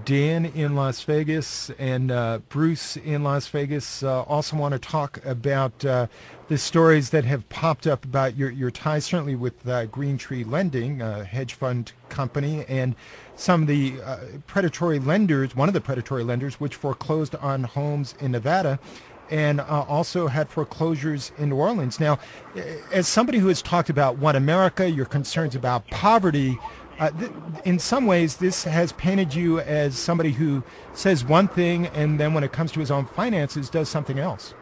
Dan in Las Vegas and Bruce in Las Vegas also want to talk about the stories that have popped up about your ties, certainly with Green Tree Lending, a hedge fund company, and some of the predatory lenders, one of the predatory lenders, which foreclosed on homes in Nevada and also had foreclosures in New Orleans. Now, as somebody who has talked about One America, your concerns about poverty, in some ways, this has painted you as somebody who says one thing and then when it comes to his own finances, does something else.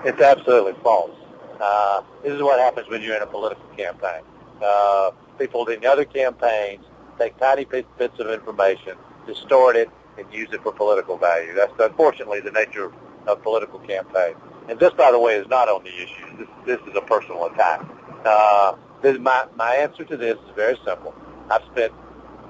It's absolutely false. This is what happens when you're in a political campaign. People in other campaigns take tiny bits of information, distort it, and use it for political value. That's unfortunately the nature of political campaigns. And this, by the way, is not on the issue. This is a personal attack. My answer to this is very simple. I've spent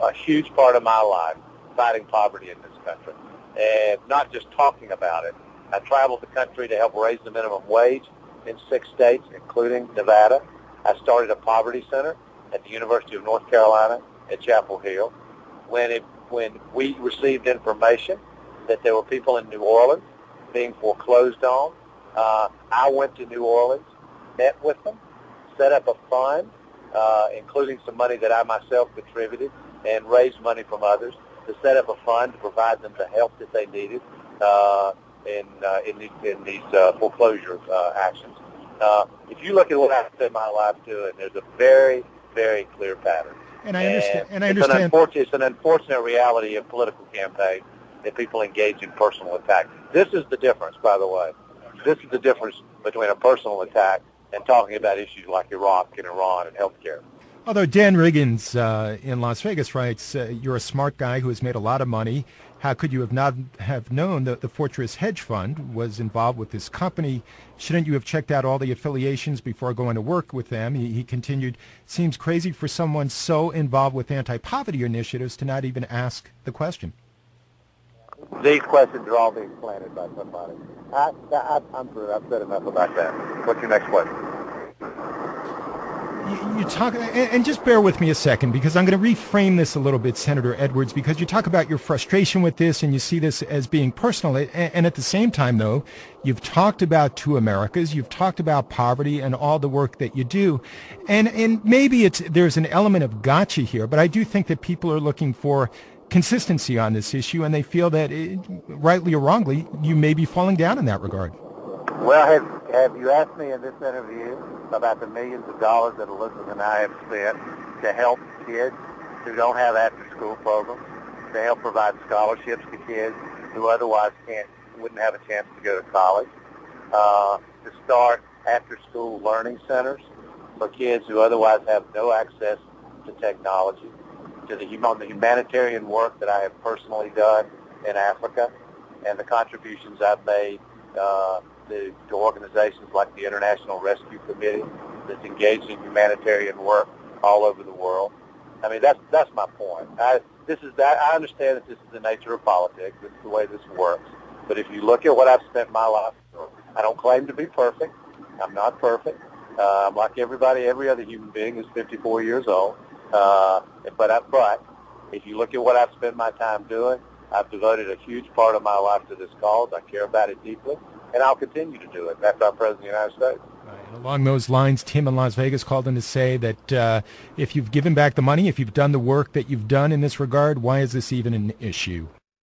a huge part of my life fighting poverty in this country, and not just talking about it. I traveled the country to help raise the minimum wage in 6 states, including Nevada. I started a poverty center at the University of North Carolina at Chapel Hill. When we received information that there were people in New Orleans being foreclosed on, I went to New Orleans, met with them, set up a fund, including some money that I myself contributed, and raised money from others to set up a fund to provide them the help that they needed in these foreclosure actions. If you look at what I've spent my life doing, there's a very, very clear pattern. And I understand. It's an unfortunate reality of political campaigns that people engage in personal attack. This is the difference, by the way. This is the difference between a personal attack and talking about issues like Iraq and Iran and healthcare. Although Dan Riggins in Las Vegas writes, you're a smart guy who has made a lot of money. How could you have not have known that the Fortress Hedge Fund was involved with this company? Shouldn't you have checked out all the affiliations before going to work with them? He continued, seems crazy for someone so involved with anti-poverty initiatives to not even ask the question. These questions are all being planted by somebody. I'm through. I've said enough about that. What's your next question? You talk, and just bear with me a second, because I'm going to reframe this a little bit, Senator Edwards, because you talk about your frustration with this and you see this as being personal. And at the same time, though, you've talked about Two Americas, you've talked about poverty and all the work that you do. And maybe there's an element of gotcha here, but I do think that people are looking for consistency on this issue, and they feel that, rightly or wrongly, you may be falling down in that regard. Well, have you asked me in this interview about the millions of dollars that Elizabeth and I have spent to help kids who don't have after-school programs, to help provide scholarships to kids who otherwise wouldn't have a chance to go to college, to start after-school learning centers for kids who otherwise have no access to technology, to the humanitarian work that I have personally done in Africa, and the contributions I've made to organizations like the International Rescue Committee that's engaged in humanitarian work all over the world. I mean, that's my point. I understand that this is the nature of politics. This is the way this works. But if you look at what I've spent my life doing, I don't claim to be perfect. I'm not perfect. I'm like every other human being who's 54 years old. But if you look at what I've spent my time doing, I've devoted a huge part of my life to this cause. I care about it deeply, and I'll continue to do it after I'm President of the United States. Right. Along those lines, Tim in Las Vegas called in to say that if you've given back the money, if you've done the work that you've done in this regard, why is this even an issue?